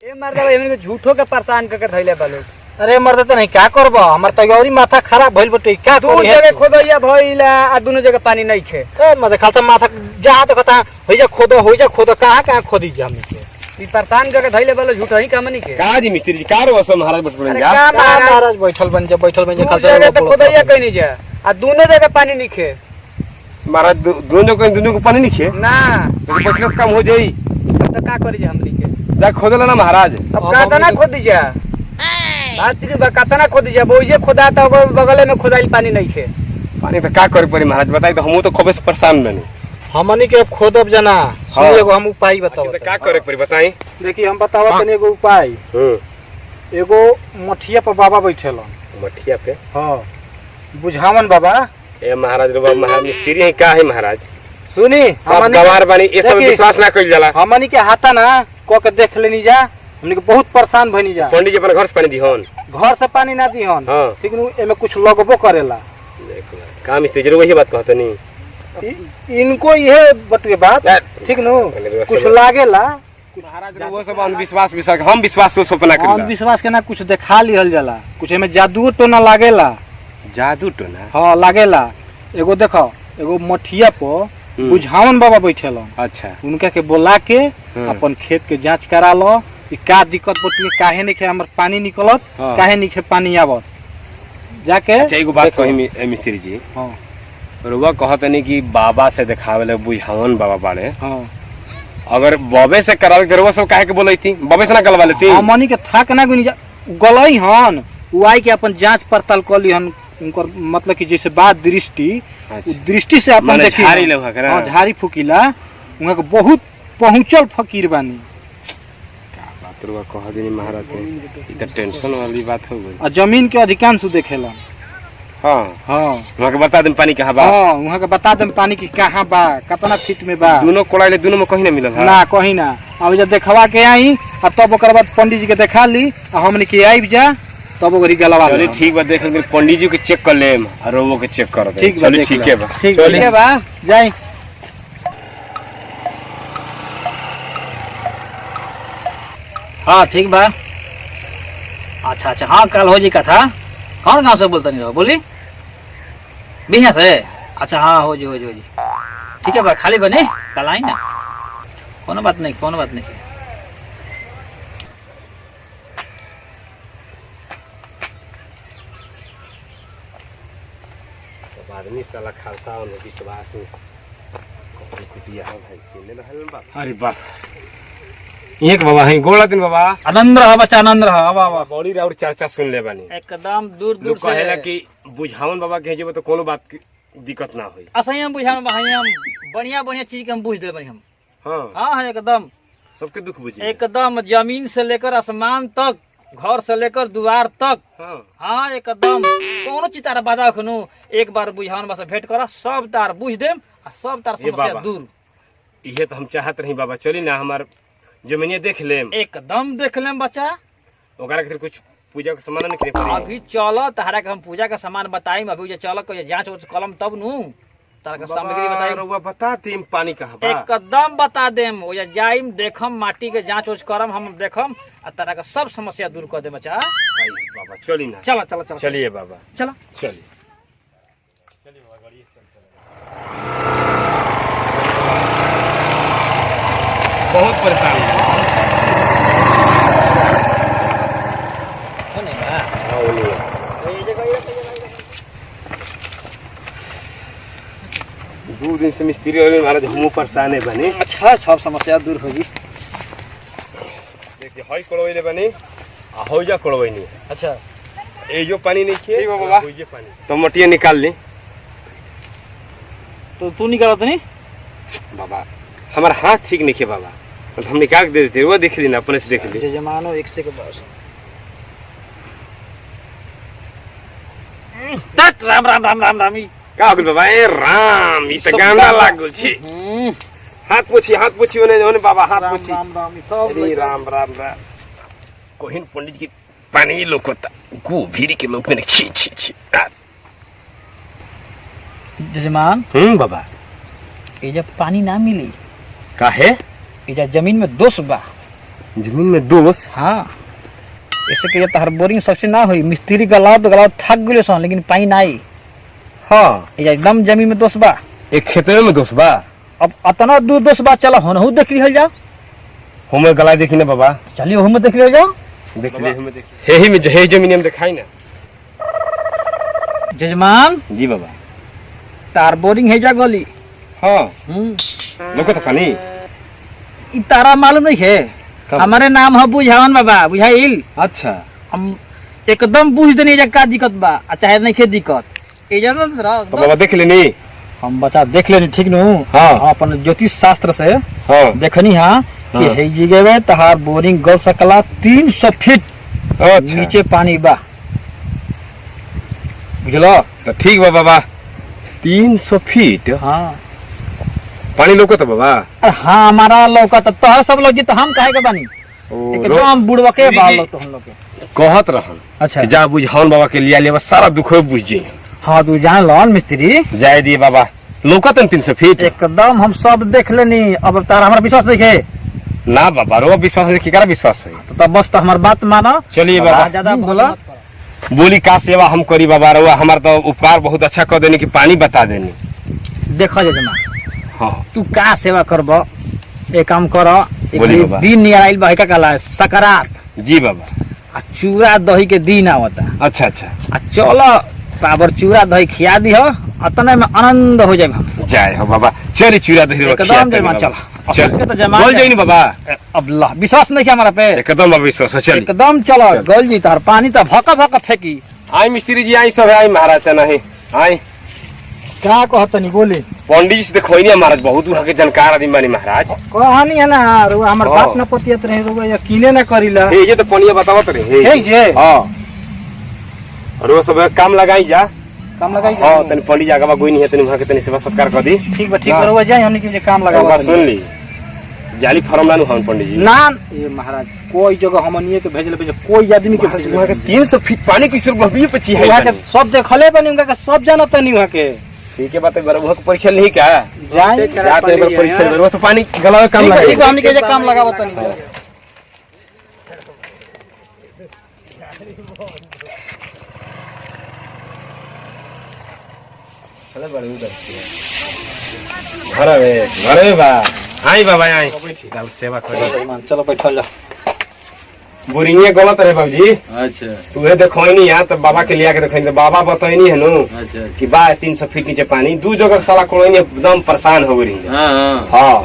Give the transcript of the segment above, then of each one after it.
ए मर्दा एमे झूठो के परेशान करके धइले बा लोग। अरे मर्द तो नहीं क्या करबो हमर तैयारी माथा खराब भइल बटे क्या दू जगह खोदैया भइला आ दुनो जगह पानी नहीं छे। ए मर्द खालसा माथा जा तो कहता हो जा खोदो कहां खोदी जा हमनी के ई परेशान करके धइले बा लोग झूठो ही कामनी के। का जी मिस्त्री जी कार वसम महाराज बटपन जा का महाराज बैठल बन जा खालसा जगह तो खोदैया कहीं नहीं जा आ दुनो जगह पानी नहीं खे। महाराज दोनों को पानी नहीं खे ना तो बचले काम हो जाई तो का करी जा हमनी के। जा खोदला ना महाराज अब कातना खोदी जा बात जी कातना खोदी जा बोइजे खोदा त बगले में खोदाइल पानी नहीं खे। पानी तो का करे पड़ी महाराज बताई तो हम तो खबे से परेशान बनी हमनी के खोदब जना हाँ। एगो हम उपाय बताओ तो का करे पड़ी बताई। देखी हम बतावा तनी एगो उपाय एगो मठिया पर बाबा बैठेलन मठिया पे हां बुझावन बाबा ए महाराज रो महाराज मिस्त्री है का है महाराज सुनी सब गवार बानी ये सब विश्वास ना कइल जाला। हमनी के हाथा ना क के देख लेनी जा हमनी के बहुत परेशान भइनी जा। पंडित जी अपन घर से पानी दिहन घर से पानी ना दिहन हां ठीक नु एमे कुछ लगबो करेला देखो का मिस्त्री जरूर वही बात कहतनी इनको ये बटुए बात ठीक नु कुछ लागेला महाराज वो सब अंधविश्वास विश्वास हम विश्वास से सपना हम करिला विश्वास के ना कुछ देखा लिहल जाला कुछ एमे जादू तो ना लागेला जादू टोना हां लागेला एगो देखो एगो मठिया पर बुझावन बाबा बैठेलन अच्छा उनका के बोला के अपन खेत के जांच करा लो कि का दिक्कत बटुए काहे नहीं खे हमर पानी निकलत काहे नहीं खे पानी आवत जाके अच्छा एगो बात कही मिस्त्री जी हां रुआ कहतनी कि बाबा से देखावेले बुझावन बाबा बाड़े हां अगर बबे से करावे के रुआ सब काहे के बोलई थी बबे से ना गलवा लेती हमनी के थाक ना गुनी गलई हन उ आई के अपन जांच पड़ताल कर ली हन उनकर मतलब कि जैसे बात दृष्टि दृष्टि से अपन देखी झाड़ी लेवा के हां झाड़ी फुकीला उहा के बहुत पहुंचल फकीर बानी का बात रुआ कह देनी महाराज के ई त टेंशन वाली बात हो गई। आ जमीन के अधिकांश देखेला हां हां वहां के बता देम पानी कहां बा हां वहां के बता देम पानी की कहां बा कितना फीट में बा दोनों कोड़ाइले दोनों में कहीं ना मिलल है ना कहीं ना अब जब देखवा के आई आ तब ओकर बाद पंडित जी के देखा ली आ हमनी के आइब जा तब ओकरी गलवा चलिए ठीक बा देख लेंगे पंडित जी के चेक कर लेम और वो के चेक कर दे ठीक बा चलिए ठीक है बा ठीक है बा जाई हाँ ठीक बा अच्छा अच्छा हाँ कल हो जी कथा कौन गाँव से बोलता नहीं रहो बोली बिहार से अच्छा हाँ हो जी ठीक है बा खाली बने कल आई ना कोनो बात नहीं सब आदमी साला खालसा और विश्वास में कौन कुटिया है भाई केने रहल बा अरे बाप एक बाबा है गोला दिन बाबा आनंद रहा बच्चा आनंद रहा वाह बड़ी और चर्चा सुन ले बानी एकदम दूर दूर से कहेला कि बुझावन बाबा के जेबे तो कोनो बात की दिक्कत ना होई असहम बुझावन हम बढ़िया चीज के हम बुझ दे हम हां हाँ एकदम सबके दुख बुझी एकदम जमीन से लेकर आसमान तक घर से लेकर द्वार तक हाँ एकदम कोनो चीज तारा बाधा खनु एक बार बुझावन बस भेंट करा सब तार बुझ देम आ सब तार समस्या दूर। इहे तो हम चाहत रही बाबा चली ना हमार जमीनिया देख लेम एकदम देख लेम बच्चा ओकरा के कुछ पूजा के सामान नहीं करे पड़ी अभी चलो तहरा के हम पूजा का सामान बताई अभी जे चलो कोई जांच कलम तब नु तारा के सामग्री बताई रउआ बता देम पानी कहां बा एकदम बता देम ओ जाइम देखम माटी के जांच करम हम देखम आ तारा के सब समस्या दूर कर दे बच्चा। बाबा चली ना चलो चलिए बाबा चलो चलिए बहुत परेशान है दो दिन से मिस्त्री और महाराज हम परेशान है बनी। अच्छा सब समस्या दूर होगी। देखिए हई कोड़वैले बनी आ हौजा कोड़वैनी अच्छा ए जो पानी नहीं खे ठीक है बाबा ये पानी तो मटिया निकाल ली तो तू निकालो तो नहीं बाबा हमारा हाथ ठीक नहीं खे बाबा तो हम निकाल दे देते वो देख ली ना अपने से देख ली जमानो एक से के पास तत राम राम राम राम राम का हो गइल बाबा ए राम ई त गांदा लागल छी हाथ पोछी ओने बाबा हाथ पोछी राम राम सब अरे राम राम राम कोहिन पंडित की पानी लोकता गो भीरी के लोग ने छी जजमान बाबा ये जब पानी ना मिली काहे ये जमीन में दोष बा जमीन में दोष? हाँ, ऐसे के तहर बोरिंग सबसे ना हुई, मिस्त्री गलाव थक गए सन, लेकिन पानी ना आई। हाँ, एकदम जमीन में दोष बा। एक खेतवे में दोष बा। अब अतना दूर दोष बा, चलो होनहु देख लिहल जाओ। हमें गला देखी ना बाबा, चलिए ओहू में देख लिहल जाओ। देख ले हमें देख हे ही में हे जमीन में दिखाई ना। जजमान जी बाबा। तार बोरिंग है जा गली। हाँ, लोग तो पानी इ तारा मालूम नहीं है? हमारे नाम है बुझावन बाबा, बुझाइल। अच्छा, हम एकदम बुझ देनी जा का दिक्कत बा, चाहे नहीं के दिक्कत ए जाना तो बाबा देख लेनी। हम बच्चा देख लेनी, ठीक नु। हाँ। हम अपन ज्योतिष शास्त्र से हाँ, देखनी हाँ कि हाँ। है जगह में तहार बोरिंग गल सकला 300 फीट अच्छा नीचे पानी बा, बुझलो? तो ठीक बा बाबा। 300 फीट हाँ पानी लोको तो बाबा। अरे हाँ, हमारा लौका तो तोहर सब लोग जी, तो हम काहे के बानी? एकदम बुढ़वा के बाल लोग तो हम लोग के कहत रहन। अच्छा कि जा बुझावन बाबा के लिया लेवा सारा दुख बुझ जाई। हाँ, तू जान लो मिस्त्री, जाए दिए बाबा, लोका तो 300 फीट एकदम हम सब देख लेनी। अब तारा हमारा विश्वास देखे ना बाबा, रो विश्वास है, केकरा विश्वास है? तो तब बस तो हमार बात मानो। चलिए बाबा, ज्यादा बोला बोली का सेवा हम करी बाबा, रवा हमार तो उपकार बहुत अच्छा कर देनी कि पानी बता देनी। देखो जजमा, हाँ, तू का सेवा करब, एक काम कर, बोली बाबा। दिन नियर आइल बा, का कहला सकरात, जी बाबा। आ चूड़ा दही के दिन आवता। अच्छा अच्छा, आ चलो पावर चूड़ा दही खिया दी हो, अतने में आनंद हो जाए हम। जय हो बाबा। चलिए चूड़ा दही एकदम जजमा, चल तो जमा बोल जाइए बाबा। अब ला विश्वास नहीं किया हमारा पे? एकदम बाबा विश्वास है। चलिए एकदम चलो गल जी, तार पानी तो भका भका फेंकी। आई मिस्त्री जी, आई सब आई महाराज नहीं आई। क्या कहत नहीं बोली? पंडित जी से देखो नहीं महाराज, बहुत वहाँ के जानकार आदमी बानी महाराज। कहानी है ना, रुआ हमार हाँ। बात न पतियत रहे, रुआ यकीने न करीला। ये तो पनिया बतावत रहे हे जे हाँ, और वो सब काम लगाई जा। काम लगाई। हाँ, तनी पंडित जी आगे कोई नहीं है, तनी वहाँ के तनी सेवा सत्कार कर दी। ठीक बा, ठीक बा, रुआ जाए, हमने के काम एक लगा। बात सुन ली, जाली फार्म लानू हम पंडित जी ना ये महाराज, कोई जगह हमनिए के भेजले पे, कोई आदमी के भेजले। वहाँ के 300 फीट पानी कैसे बहबी पे चाहिए? वहाँ के सब देखले बनी, उनका के सब जानत नहीं वहाँ के। ठीक है बात है, वहाँ के परीक्षा नहीं क्या जाए जाते एक बार परीक्षा वो तो पानी गला काम ठीक लगा। है, हमने के काम लगावत नहीं। घरे बा आई बाबा, आई सेवा कर। चलो बैठल जा। बोरिंगे गलत रहे बाबूजी। अच्छा तुहे देखो नहीं यहाँ तो बाबा के लिया के देखो, तो बाबा बताई है नु अच्छा कि बा 300 फीट नीचे पानी, 2 जगह साला कोई नहीं, एकदम परेशान हो गई। हाँ हाँ हाँ,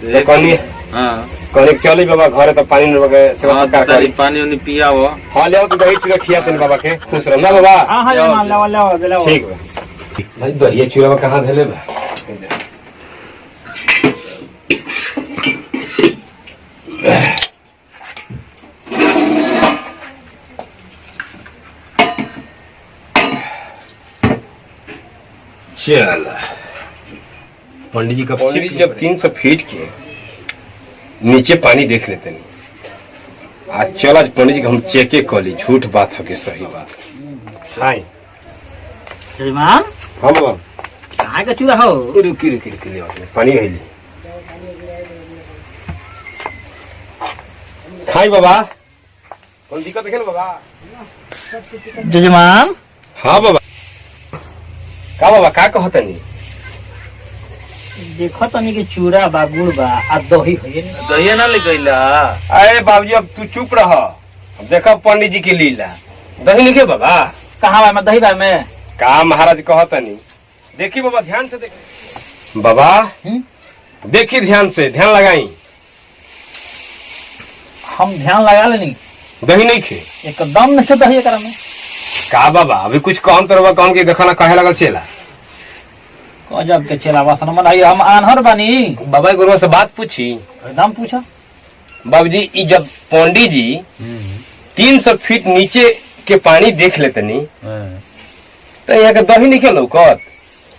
तो कहनी हाँ कहनी चली बाबा घरे तो पानी सेवा हाँ, सत्कार तारी करी। पानी उनी पिया हो। हाँ ले तो दही चूड़ा खिया तेन बाबा के, खुश रहो ना बाबा। हाँ हाँ, मान लो ठीक बा भाई, दही चूड़ा कहाँ धले बा? चल पंडित जी का, पंडित जी जब 300 फीट के नीचे पानी देख लेते नहीं, आज चल आज पंडित जी का हम चेके कली, झूठ बात है कि सही बात। हाँ जजमान, हाँ बाबा, कहाँ का चूड़ा हो? रुकी रुकी रुकी ले आओ, पानी है हाय बाबा, कौन दिक्कत है ना बाबा? जजमान, हाँ बाबा, का बाबा का कहता नहीं? देखो तनी के चूड़ा बा, गुड़ बा, आ दही है नहीं। दहिया ना ले गईला। अरे बाबूजी अब तू चुप रह, अब देखा पंडित जी के लीला। दही लिखे बाबा, कहाँ बा मैं दही बा में? का महाराज कहता नहीं? देखी बाबा, ध्यान से देखी बाबा, देखी ध्यान से, ध्यान लगाई। हम ध्यान लगा लेनी, दही नहीं खे एकदम नहीं दही एकरा में। का बाबा अभी कुछ कौन तरह कौन के देखा ना कहे लगल चेला। गजब के चेला वासन मन है, हम आनहर बानी। बाबा गुरु से बात पूछी, नाम पूछा। बाबूजी ई जब पंडित जी 300 फीट नीचे के पानी देख लेते नहीं, तो यहाँ के दही नहीं खेलो कत?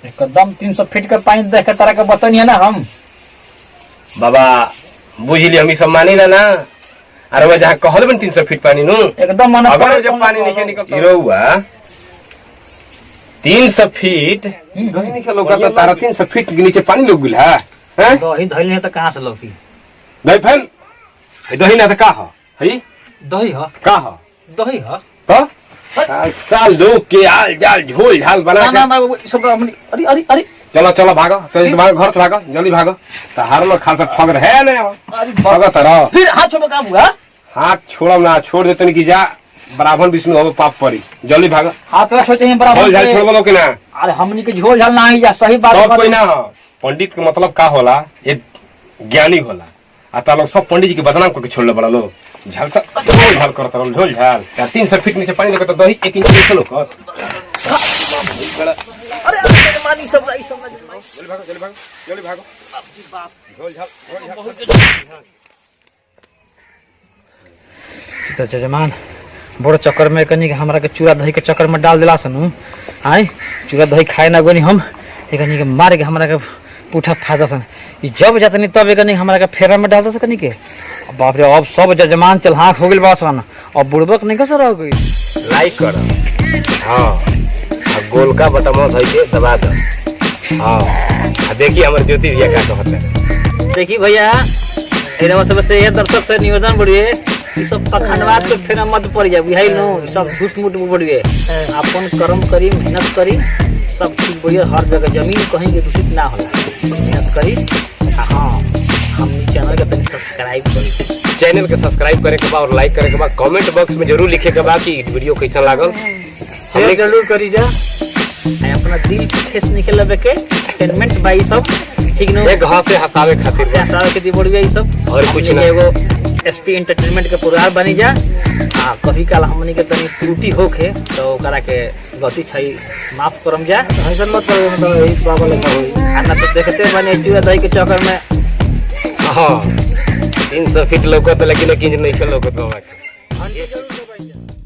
एकदम 300 फीट का पानी देख के तरह के बतनी है ना हम। बाबा बुझली, हम सब मानी ना, अरे वह जहाँ कहल बन 300 फीट पानी नु, एकदम मन अगर जब पानी नीचे निकलता हुआ 300 फीट दही नहीं खेलो का, तो तारा 300 फीट के नीचे पानी लोग गिला है? दही धइल नहीं तो कहाँ से लौकी? नहीं फैन दही ना तो का हो है दही ह का हो दही ह तो साल लोग के आल जाल झोल झाल बना ना के ना ना वो सब अरे अरे अरे चलो चलो भागो तेजी से भागो घर से भागो जल्दी भागो तो हर लोग खासा फगर है ना भागो तरह फिर हाथ छोड़ो काम हुआ हाथ छोड़ो ना छोड़ देते कि जा ब्राह्मण विष्णु हो पाप पड़ी जल्दी भागो हाथ रख सोचे हैं बराबर झोल झाल से। छोड़ बोलो कि ना अरे हमनी के झोल झाल ना ही जा सही बात सब बता कोई दे। ना हो पंडित के मतलब का होला एक ज्ञानी होला आ ता लोग सब पंडित जी के बदनाम करके छोड़ले बड़ा लोग झाल सा झोल झाल करत रहो झोल झाल या 300 फीट नीचे पानी लेके तो दही 1 इंच नीचे लोग अरे अरे मानी सब आई सब जल्दी भागो जल्दी भागो जल्दी भागो बाप झोल झाल तो जजमान बड़ो चक्कर में कनी हमरा के चूड़ा दही के चक्कर में डाल दिला सनु आय चूड़ा दही खाए ना गोनी हम कनी के मार के हमरा के पूठा फादा सन ई जब जतनी तब कनी हमरा के फेरा में डाल दो कनी के बाप रे अब सब जजमान चल हाँ हो गेल बा सन अब बुड़बक नहीं कैसे रह गई लाइक करो हाँ गोलका बटन धइ के दबा दो हाँ देखिए हमारे ज्योति भैया क्या कहते हैं देखी भैया एकदम सबसे ये दर्शक से निवेदन बढ़िए ई सब पखंडवाद के फेरा मत पड़ जाए बुझाई नो ई सब झूठ मूठ बढ़िए अपन कर्म करी मेहनत करी सब चीज बढ़िया हर जगह जमीन कहीं के दूषित ना होला मेहनत करी हाँ हम चैनल के तनी सब्सक्राइब करी चैनल के सब्सक्राइब करे के बा और लाइक करे के बा कमेंट बॉक्स में जरूर लिखे के बा कि वीडियो कैसा लागल शेयर जरूर करी जा अपना दिल फेस निकल के एंटरटेनमेंट बाई सब ठीक नो एक घास से हंसावे खातिर बा। हंसावे के दी बढ़िया ई सब और कुछ ना। एगो एसपी एंटरटेनमेंट के प्रोग्राम बनी जा कभी काल हमनी के तनी त्रुटि होखे तो ओकरा के गति छै माफ करम जा ऐसा मत करो मतलब यही बाबा लेखा होई ना तो देखते बने चूड़ा दही के चक्कर में हाँ 300 फीट लौकत लेकिन 1 इंच नहीं लौकत बाबा के जरूर